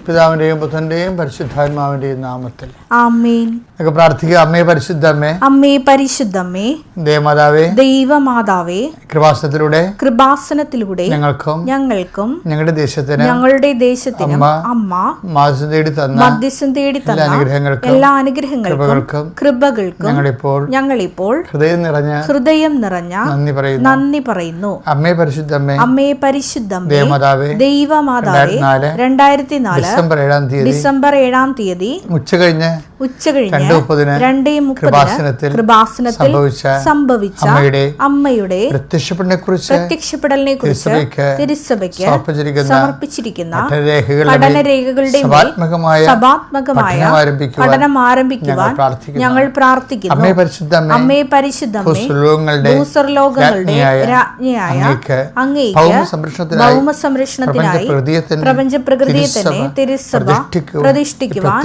പിതാവിന്റെയും പുത്രന്റെയും പരിശുദ്ധാത്മാവിന്റെയും നാമത്തിൽ ആമേൻ. നമുക്ക് പ്രാർത്ഥിക്കുക. അമ്മേ പരിശുദ്ധമ്മേ, അമ്മേ പരിശുദ്ധമ്മേ, ദേവമാതാവേ, ദൈവമാതാവേ, കൃപാസനത്തിലൂടെ ഞങ്ങൾക്കും ഞങ്ങളുടെ ദേശത്തിനും അമ്മ മധ്യസ്ഥം തേടി തന്ന എല്ലാ അനുഗ്രഹങ്ങൾക്കും കൃപകൾക്കും ഞങ്ങളിപ്പോൾ ഹൃദയം നിറഞ്ഞ നന്ദി പറയുന്നു. അമ്മേ പരിശുദ്ധമ്മേ, ദൈവമാതാവേ, 2004 ഡിസംബർ 7-ാം തീയതി ഉച്ചകഴിഞ്ഞ് 2:30 കൃപാസനത്തിൽ സംഭവിച്ച അമ്മയുടെ പ്രത്യക്ഷപ്പെടലിനെ കുറിച്ച് തിരുസഭയ്ക്ക് സമർപ്പിച്ചിരിക്കുന്ന പഠനരേഖകളുടെ സഭാത്മകമായ പഠനം ആരംഭിക്കുവാൻ ഞങ്ങൾ പ്രാർത്ഥിക്കുന്നു. അമ്മേ പരിശുദ്ധമ്മേ, ഭൂസ്വർലോകങ്ങളുടെ രാജ്ഞിയായ അങ്ങേയ്ക്ക് ഭൗമസംരക്ഷണത്തിനായി പ്രപഞ്ച പ്രകൃതിയെ തന്നെ തിരുസഭ പ്രതിഷ്ഠിക്കുവാൻ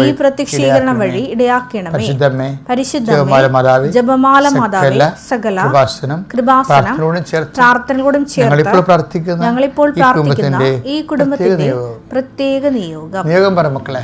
ഈ പ്രത്യക്ഷീകരണം വഴി ഇടയാക്കണമേ. പരിശുദ്ധമേ, ജപമാല മാതാവേ, സകല കൃപാസനം പ്രാർത്ഥനകളോടും ചേർത്ത് ഞങ്ങളിപ്പോൾ പ്രാർത്ഥിക്കുന്ന ഈ കുടുംബത്തിന്റെ പ്രത്യേക നിയോഗം പറ മക്കളെ.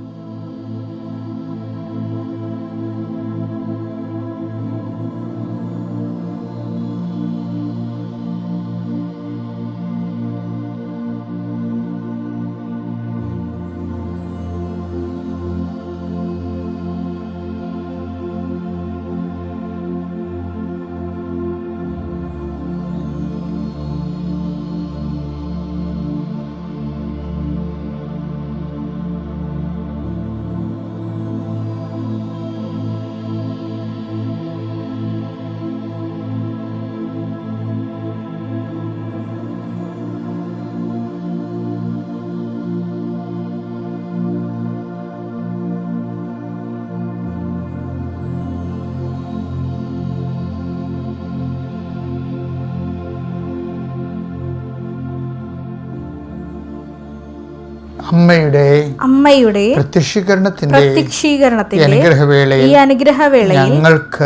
അമ്മയുടെ പ്രത്യക്ഷീകരണത്തിന്റെ ഈ അനുഗ്രഹവേളയിൽ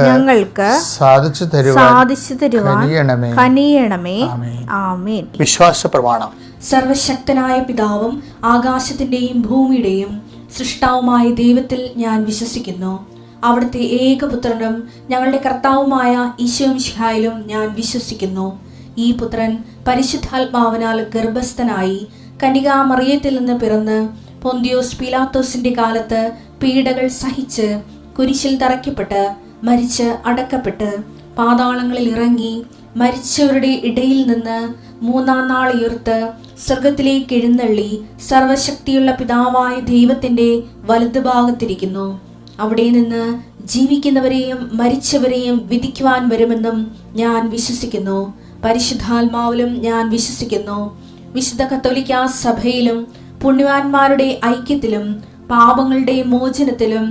ഞങ്ങൾക്ക് സാധിച്ചു തരുവാൻ കനിയണമേ. ആമേൻ. വിശ്വാസ പ്രമാണം. സർവശക്തനായ പിതാവും ആകാശത്തിന്റെയും ഭൂമിയുടെയും സൃഷ്ടാവുമായ ദൈവത്തിൽ ഞാൻ വിശ്വസിക്കുന്നു. അവിടുത്തെ ഏകപുത്രനും ഞങ്ങളുടെ കർത്താവുമായ ഈശോമിശിഹായിലും ഞാൻ വിശ്വസിക്കുന്നു. ഈ പുത്രൻ പരിശുദ്ധാത്മാവിനാൽ ഗർഭസ്ഥനായി കന്യകാമറിയത്തിൽ നിന്ന് പിറന്ന് പൊന്തിയോസ് പീലാത്തോസിന്റെ കാലത്ത് പീഡകൾ സഹിച്ച് കുരിശിൽ തറയ്ക്കപ്പെട്ട് മരിച്ച് അടക്കപ്പെട്ട് പാതാളങ്ങളിൽ ഇറങ്ങി മരിച്ചവരുടെ ഇടയിൽ നിന്ന് 3-ാം നാൾ ഉയർത്ത് സ്വർഗത്തിലേക്ക് എഴുന്നള്ളി സർവശക്തിയുള്ള പിതാവായ ദൈവത്തിന്റെ വലതുഭാഗത്തിരിക്കുന്നു. അവിടെ നിന്ന് ജീവിക്കുന്നവരെയും മരിച്ചവരെയും വിധിക്കുവാൻ വരുമെന്നും ഞാൻ വിശ്വസിക്കുന്നു. പരിശുദ്ധാത്മാവിലും ഞാൻ വിശ്വസിക്കുന്നു. വിശുദ്ധ കത്തോലിക്ക സഭയിലും പുണ്യവാന്മാരുടെ ഐക്യത്തിലും പാപങ്ങളുടെ മോചനത്തിലും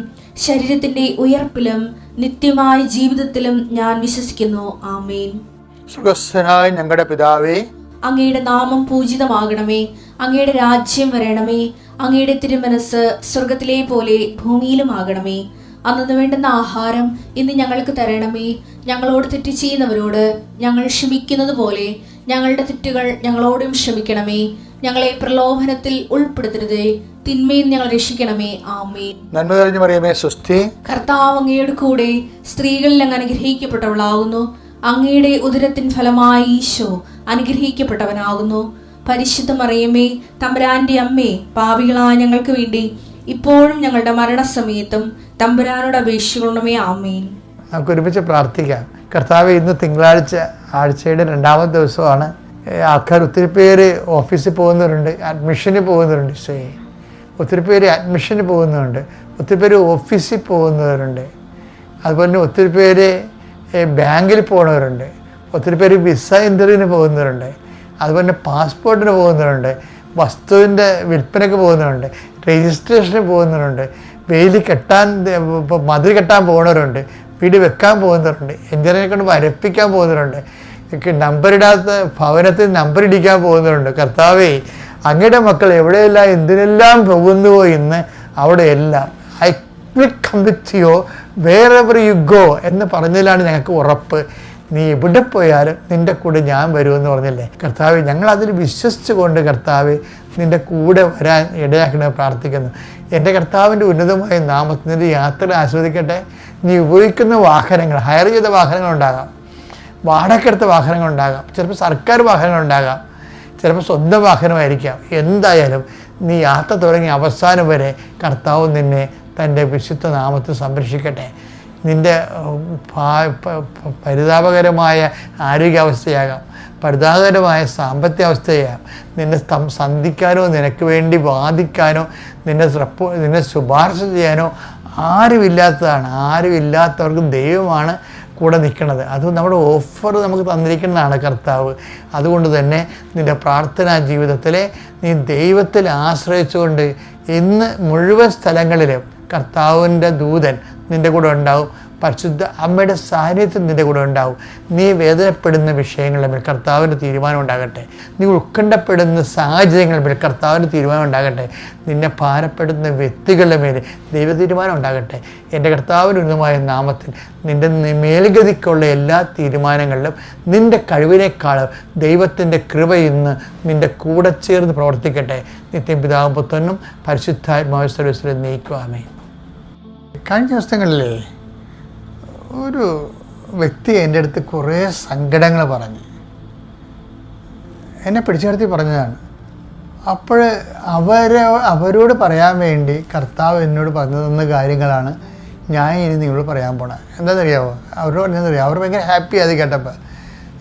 ശരീരത്തിന്റെ ഉയർപ്പിലും നിത്യമായ ജീവിതത്തിലും ഞാൻ വിശ്വസിക്കുന്നു. ആമേൻ. സ്വർഗ്ഗസ്ഥനായ ഞങ്ങളുടെ പിതാവേ, അങ്ങയുടെ നാമം പൂജിതമാകണമേ. അങ്ങയുടെ രാജ്യം വരണമേ. അങ്ങയുടെ തിരുമനസ് സ്വർഗത്തിലെ പോലെ ഭൂമിയിലും ആകണമേ. അന്നു വേണ്ടുന്ന ആഹാരം ഇന്ന് ഞങ്ങൾക്ക് തരണമേ. ഞങ്ങളോട് തെറ്റ് ചെയ്യുന്നവരോട് ഞങ്ങൾ ക്ഷമിക്കുന്നത് പോലെ ഞങ്ങളുടെ തെറ്റുകൾ ഞങ്ങളോടും ക്ഷമിക്കണമേ. ഞങ്ങളെ പ്രലോഭനത്തിൽ ഉൾപ്പെടുത്തരുതേ, തിന്മയിൽ ഞങ്ങൾ രക്ഷിക്കണമേ. ആമേൻ. നന്മ നിറഞ്ഞ മറിയമേ, സ്വസ്തി. കർത്താവ് അങ്ങയുടെ കൂടെ സ്ത്രീകളിൽ അങ്ങ് അനുഗ്രഹിക്കപ്പെട്ടവളാകുന്നു. അങ്ങയുടെ ഉദരത്തിൻ ഫലമായി ഈശോ അനുഗ്രഹിക്കപ്പെട്ടവനാകുന്നു. പരിശുദ്ധ മറിയമേ, തമ്പുരാന്റെ അമ്മേ, പാപികളായ ഞങ്ങൾക്ക് വേണ്ടി ഇപ്പോഴും ഞങ്ങളുടെ മരണസമയത്തും തമ്പുരാനോട് അപേക്ഷിക്കണമേ. ആമേൻ. നമുക്ക് ഒരുമിച്ച് പ്രാർത്ഥിക്കാം. കർത്താവ്, ഇന്ന് തിങ്കളാഴ്ച, ആഴ്ചയുടെ 2ാമത്തെ ദിവസമാണ്. ആൾക്കാർ ഒത്തിരി പേര് ഓഫീസിൽ പോകുന്നവരുണ്ട്, അഡ്മിഷന് പോകുന്നവരുണ്ട്, ഒത്തിരി പേര് അഡ്മിഷന് പോകുന്നവരുണ്ട്, ഒത്തിരി പേര് ഓഫീസിൽ പോകുന്നവരുണ്ട്, അതുപോലെ തന്നെ ഒത്തിരി പേര് ബാങ്കിൽ പോകുന്നവരുണ്ട്, ഒത്തിരി പേര് വിസ ഇൻ്റർവ്യൂവിന് പോകുന്നവരുണ്ട്, അതുപോലെ തന്നെ പാസ്പോർട്ടിന് പോകുന്നവരുണ്ട്, വസ്തുവിൻ്റെ വിൽപ്പനയ്ക്ക് പോകുന്നവരുണ്ട്, രജിസ്ട്രേഷന് പോകുന്നവരുണ്ട്, വെയിൽ കെട്ടാൻ മതിൽ കെട്ടാൻ പോകുന്നവരുണ്ട്, വീട് വെക്കാൻ പോകുന്നവരുണ്ട്, എഞ്ചിനീയറെ കൊണ്ട് വരപ്പിക്കാൻ പോകുന്നവരുണ്ട്, നമ്പറിടാത്ത ഭവനത്തിൽ നമ്പർ ഇടിക്കാൻ പോകുന്നവരുണ്ട്. കർത്താവേ, അങ്ങയുടെ മക്കൾ എവിടെയെല്ലാം എന്തിനെല്ലാം പോകുന്നുവോ ഇന്ന് അവിടെയെല്ലാം I will come with you wherever you go എന്ന് പറഞ്ഞതിലാണ് ഞങ്ങൾക്ക് ഉറപ്പ്. നീ എവിടെ പോയാലും നിൻ്റെ കൂടെ ഞാൻ വരുമെന്ന് പറഞ്ഞില്ലേ കർത്താവ്. ഞങ്ങളതിൽ വിശ്വസിച്ചുകൊണ്ട് കർത്താവ് നിൻ്റെ കൂടെ വരാൻ ഇടയാക്കണമെന്ന് പ്രാർത്ഥിക്കുന്നു. എൻ്റെ കർത്താവിൻ്റെ ഉന്നതമായ നാമത്തിൽ നിൻ്റെ യാത്ര ആസ്വദിക്കട്ടെ. നീ ഉപയോഗിക്കുന്ന വാഹനങ്ങൾ, ഹയർ ചെയ്ത വാഹനങ്ങളുണ്ടാകാം, വാടകയ്ക്കെടുത്ത വാഹനങ്ങളുണ്ടാകാം, ചിലപ്പോൾ സർക്കാർ വാഹനങ്ങളുണ്ടാകാം, ചിലപ്പോൾ സ്വന്തം വാഹനമായിരിക്കാം. എന്തായാലും നീ യാത്ര തുടങ്ങി അവസാനം വരെ കർത്താവ് നിന്നെ തൻ്റെ വിശുദ്ധ നാമത്തിൽ സംരക്ഷിക്കട്ടെ. നിൻ്റെ പരിതാപകരമായ ആരോഗ്യാവസ്ഥയാകാം, പരിതാപകരമായ സാമ്പത്തിക അവസ്ഥയാകാം, നിന്നെ സന്ധിക്കാനോ നിനക്ക് വേണ്ടി വാദിക്കാനോ നിന്നെ ശുപാർശ ചെയ്യാനോ ആരുമില്ലാത്തതാണ്. ആരുമില്ലാത്തവർക്ക് ദൈവമാണ് കൂടെ നിൽക്കുന്നത്. അത് നമ്മുടെ ഓഫർ നമുക്ക് തന്നിരിക്കുന്നതാണ് കർത്താവ്. അതുകൊണ്ട് തന്നെ നിൻ്റെ പ്രാർത്ഥനാ ജീവിതത്തിലെ നീ ദൈവത്തിൽ ആശ്രയിച്ചുകൊണ്ട് ഇന്ന് മുഴുവൻ സ്ഥലങ്ങളിലും കർത്താവിൻ്റെ ദൂതൻ നിൻ്റെ കൂടെ ഉണ്ടാവും. പരിശുദ്ധ അമ്മയുടെ സാന്നിധ്യം നിൻ്റെ കൂടെ ഉണ്ടാവും. നീ വേദനപ്പെടുന്ന വിഷയങ്ങളുടെ മേൽ കർത്താവിൻ്റെ തീരുമാനം ഉണ്ടാകട്ടെ. നീ ഉത്കണ്ഠപ്പെടുന്ന സാഹചര്യങ്ങളുടെ മേൽ കർത്താവിൻ്റെ തീരുമാനം ഉണ്ടാകട്ടെ. നിന്നെ ഭാരപ്പെടുന്ന വ്യക്തികളുടെ മേൽ ദൈവ തീരുമാനം ഉണ്ടാകട്ടെ. എൻ്റെ കർത്താവിൻ്റെ ഉന്നതമായ നാമത്തിൽ നിൻ്റെ മേൽഗതിക്കുള്ള എല്ലാ തീരുമാനങ്ങളിലും നിൻ്റെ കഴിവിനേക്കാളും ദൈവത്തിൻ്റെ കൃപ ഇന്ന് നിൻ്റെ കൂടെ ചേർന്ന് പ്രവർത്തിക്കട്ടെ. നിത്യം പിതാവും പുത്രനും പരിശുദ്ധാത്മാവ് സർവ്വസ്വരം നയിക്കുവാമേ. കഴിഞ്ഞ ദിവസങ്ങളിലേ ഒരു വ്യക്തി എൻ്റെ അടുത്ത് കുറേ സങ്കടങ്ങൾ പറഞ്ഞ് എന്നെ പിടിച്ചു നിർത്തി പറഞ്ഞതാണ്. അപ്പോൾ അവരോട് പറയാൻ വേണ്ടി കർത്താവ് എന്നോട് പറഞ്ഞു തന്ന കാര്യങ്ങളാണ് ഞാൻ ഇനി നിങ്ങളോട് പറയാൻ പോണത്. എന്താണെന്നറിയാമോ? അവരോട് പറഞ്ഞതെന്നറിയാമോ? അവർ ഭയങ്കര ഹാപ്പി അത് കേട്ടപ്പോൾ.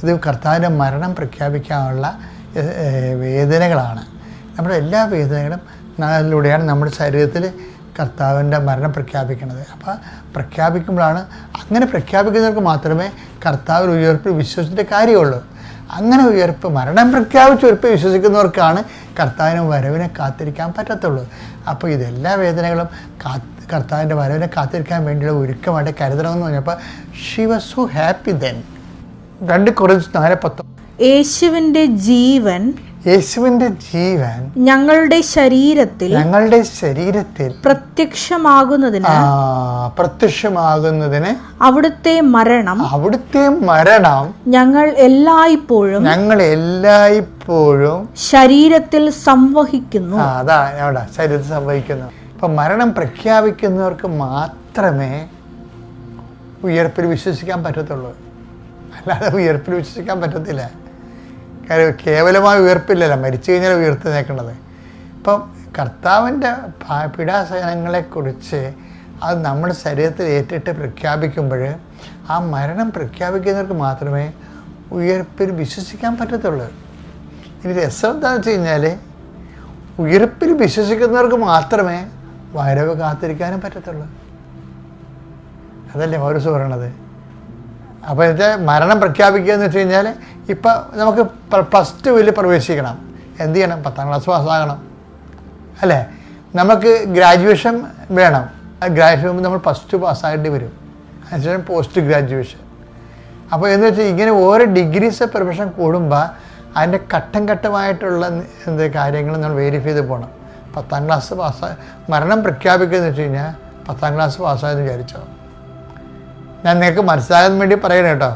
ഇത് കർത്താവിൻ്റെ മരണം പ്രഖ്യാപിക്കാനുള്ള വേദനകളാണ്. നമ്മുടെ എല്ലാ വേദനകളും അതിലൂടെയാണ് നമ്മുടെ ശരീരത്തിൽ കർത്താവിൻ്റെ മരണം പ്രഖ്യാപിക്കുന്നത്. അപ്പോൾ പ്രഖ്യാപിക്കുമ്പോഴാണ്, അങ്ങനെ പ്രഖ്യാപിക്കുന്നവർക്ക് മാത്രമേ കർത്താവിൽ ഉയർപ്പിൽ വിശ്വസിച്ചിട്ട് കാര്യമുള്ളൂ. അങ്ങനെ മരണം പ്രഖ്യാപിച്ച് ഉയർപ്പിൽ വിശ്വസിക്കുന്നവർക്കാണ് കർത്താവിന് വരവിനെ കാത്തിരിക്കാൻ പറ്റത്തുള്ളൂ. അപ്പോൾ ഇതെല്ലാ വേദനകളും കർത്താവിൻ്റെ വരവിനെ കാത്തിരിക്കാൻ വേണ്ടിയുള്ള ഒരുക്കമായിട്ട് കരുതണമെന്ന് പറഞ്ഞപ്പോൾ she was so happy then. 2 Corinthians 4:10 യേശുവിന്റെ ജീവൻ ഞങ്ങളുടെ ശരീരത്തിൽ പ്രത്യക്ഷമാകുന്നതിന് അവിടുത്തെ മരണം ഞങ്ങൾ എല്ലായ്പ്പോഴും ശരീരത്തിൽ സംവഹിക്കുന്നു. അതാ അവിടെ ശരീരത്തിൽ സംവഹിക്കുന്നു. ഇപ്പം മരണം പ്രഖ്യാപിക്കുന്നവർക്ക് മാത്രമേ ഉയർപ്പിൽ വിശ്വസിക്കാൻ പറ്റത്തുള്ളൂ. അല്ലാതെ ഉയർപ്പിൽ വിശ്വസിക്കാൻ പറ്റത്തില്ല. കാര്യം കേവലമായ ഉയർപ്പില്ലല്ലോ, മരിച്ചു കഴിഞ്ഞാൽ ഉയർത്തേക്കുന്നത്. ഇപ്പം കർത്താവിൻ്റെ പീഡാസഹനങ്ങളെക്കുറിച്ച് അത് നമ്മുടെ ശരീരത്തിൽ ഏറ്റിട്ട് പ്രഖ്യാപിക്കുമ്പോൾ ആ മരണം പ്രഖ്യാപിക്കുന്നവർക്ക് മാത്രമേ ഉയർപ്പിൽ വിശ്വസിക്കാൻ പറ്റത്തുള്ളൂ. ഇനി രസം എന്താണെന്ന് വെച്ച് കഴിഞ്ഞാൽ ഉയർപ്പിൽ വിശ്വസിക്കുന്നവർക്ക് മാത്രമേ വരവ് കാത്തിരിക്കാനും പറ്റത്തുള്ളൂ. അതല്ലേ പൗലോസ് പറയണത്. അപ്പോൾ ഇതിൻ്റെ മരണം പ്രഖ്യാപിക്കുക എന്ന് വെച്ച് കഴിഞ്ഞാൽ ഇപ്പം നമുക്ക് +2 പ്രവേശിക്കണം. എന്ത് ചെയ്യണം? 10ാം ക്ലാസ് പാസ്സാകണം അല്ലേ? നമുക്ക് ഗ്രാജുവേഷൻ വേണം. ഗ്രാജുവേഷൻ നമ്മൾ +2 പാസ്സാകേണ്ടി വരും. അതിനുശേഷം പോസ്റ്റ് ഗ്രാജുവേഷൻ. അപ്പോൾ എന്ന് വെച്ചാൽ ഇങ്ങനെ ഓരോ ഡിഗ്രീസ് പ്രൊഫഷൻ കൂടുമ്പോൾ അതിൻ്റെ ഘട്ടം ഘട്ടമായിട്ടുള്ള കാര്യങ്ങൾ നമ്മൾ വെരിഫൈ ചെയ്ത് പോകണം. 10ാം ക്ലാസ് മരണം പ്രഖ്യാപിക്കുക എന്ന് വെച്ച് കഴിഞ്ഞാൽ 10ാം ക്ലാസ് പാസ്സായെന്ന് വിചാരിച്ചോ. ഞാൻ നിങ്ങൾക്ക് മനസ്സിലാകാൻ വേണ്ടി പറയണം കേട്ടോ.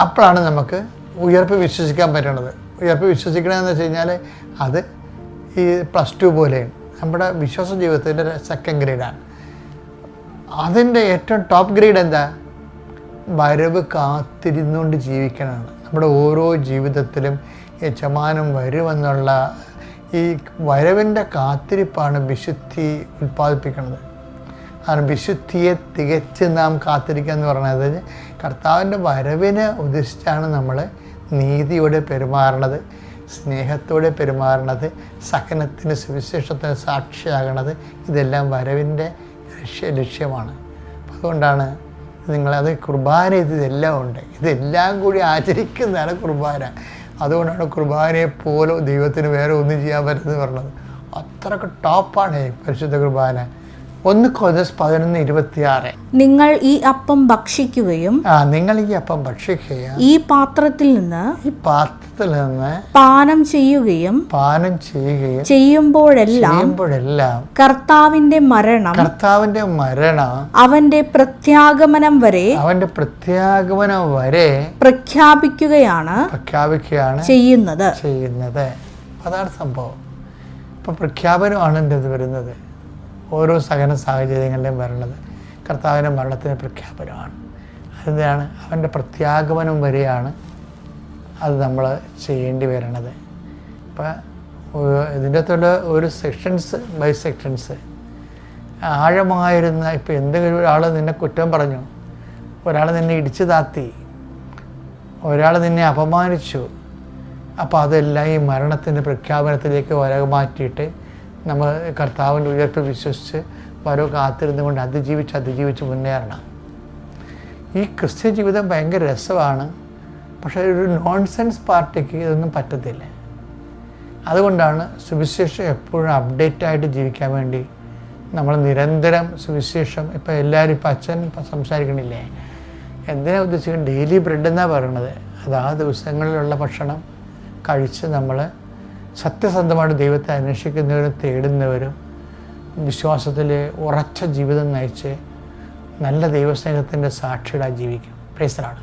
അപ്പോഴാണ് നമുക്ക് ഉയർപ്പ് വിശ്വസിക്കാൻ പറ്റണത്. ഉയർപ്പ് വിശ്വസിക്കണമെന്ന് വെച്ച് കഴിഞ്ഞാൽ അത് ഈ +2 പോലെയാണ്. നമ്മുടെ വിശ്വാസ ജീവിതത്തിൻ്റെ 2nd ഗ്രേഡാണ്. അതിൻ്റെ ഏറ്റവും ടോപ്പ് ഗ്രേഡ് എന്താ? വരവ് കാത്തിരുന്നുകൊണ്ട് ജീവിക്കണമാണ്. നമ്മുടെ ഓരോ ജീവിതത്തിലും യജമാനൻ വരുമെന്നുള്ള ഈ വരവിൻ്റെ കാത്തിരിപ്പാണ് വിശുദ്ധി ഉൽപ്പാദിപ്പിക്കുന്നത്. കാരണം വിശുദ്ധിയെ തികച്ച് നാം കാത്തിരിക്കുക എന്ന് പറയുന്നത് കർത്താവിൻ്റെ വരവിനെ ഉദ്ദേശിച്ചാണ് നമ്മൾ നീതിയോടെ പെരുമാറണത്, സ്നേഹത്തോടെ പെരുമാറണത്, സഹനത്തിന് സുവിശേഷത്തിന് സാക്ഷിയാകണത്. ഇതെല്ലാം വരവിൻ്റെ ലക്ഷ്യമാണ്. അതുകൊണ്ടാണ് നിങ്ങളത് കുർബാന ഇതെല്ലാം ഉണ്ട്. ഇതെല്ലാം കൂടി ആചരിക്കുന്നതാണ് കുർബാന. അതുകൊണ്ടാണ് കുർബാനയെ പോലെ ദൈവത്തിന് വേറെ ഒന്നും ചെയ്യാൻ പറ്റുന്നത് പറഞ്ഞത്. അത്രയ്ക്ക് ടോപ്പാണ് പരിശുദ്ധ കുർബാന. 1 Corinthians 11:26. നിങ്ങൾ ഈ അപ്പം ഭക്ഷിക്കുകയും നിങ്ങൾ ഈ അപ്പം ഭക്ഷിക്കുകയും ഈ പാത്രത്തിൽ നിന്ന് ഈ പാത്രത്തിൽ നിന്ന് പാനം ചെയ്യുകയും ചെയ്യുമ്പോഴെല്ലാം കർത്താവിന്റെ മരണം അവന്റെ പ്രത്യാഗമനം വരെ പ്രഖ്യാപിക്കുകയാണ് ചെയ്യുന്നത്. അതാണ് സംഭവം. ഇപ്പം പ്രഖ്യാപനമാണ് എൻ്റെ ഇത് വരുന്നത്. ഓരോ സഹന സാഹചര്യങ്ങളിലും വരുന്നത് കർത്താവിൻ്റെ മരണത്തിന് പ്രഖ്യാപനമാണ്. അതെന്താണ്? അവൻ്റെ പ്രത്യാഗമനം വരെയാണ് അത് നമ്മൾ ചെയ്യേണ്ടി വരണത്. ഇപ്പം ഇതിൻ്റെ അകത്തുള്ള ഒരു സെക്ഷൻസ് ബൈ സെക്ഷൻസ് ആഴമായിരുന്ന, ഇപ്പം എന്തെങ്കിലും ഒരാൾ നിന്നെ കുറ്റം പറഞ്ഞു, ഒരാൾ നിന്നെ ഇടിച്ചു താത്തി, ഒരാൾ നിന്നെ അപമാനിച്ചു, അപ്പോൾ അതെല്ലാം ഈ മരണത്തിൻ്റെ പ്രഖ്യാപനത്തിലേക്ക് മാറ്റിയിട്ട് നമ്മൾ കർത്താവിൻ്റെ ഉയർപ്പ് വിശ്വസിച്ച് വരവ് കാത്തിരുന്നു കൊണ്ട് അതിജീവിച്ച് മുന്നേറണം. ഈ ക്രിസ്ത്യ ജീവിതം ഭയങ്കര രസമാണ്. പക്ഷേ ഒരു നോൺസെൻസ് പാർട്ടിക്ക് ഇതൊന്നും പറ്റത്തില്ല. അതുകൊണ്ടാണ് സുവിശേഷം എപ്പോഴും അപ്ഡേറ്റായിട്ട് ജീവിക്കാൻ വേണ്ടി നമ്മൾ നിരന്തരം സുവിശേഷം, ഇപ്പോൾ എല്ലാവരും ഇപ്പം അച്ഛൻ സംസാരിക്കണില്ലേ, എന്തിനാ ഉദ്ദേശിക്കുന്നത്? ഡെയിലി ബ്രെഡ് എന്നാണ് പറയണത്. അത് ആ ദിവസങ്ങളിലുള്ള ഭക്ഷണം കഴിച്ച് നമ്മൾ സത്യസന്ധമായിട്ട് ദൈവത്തെ അന്വേഷിക്കുന്നവരും തേടുന്നവരും വിശ്വാസത്തിൽ ഉറച്ച ജീവിതം നയിച്ച് നല്ല ദൈവസ്നേഹത്തിൻ്റെ സാക്ഷികളായി ജീവിക്കും. Praise the Lord.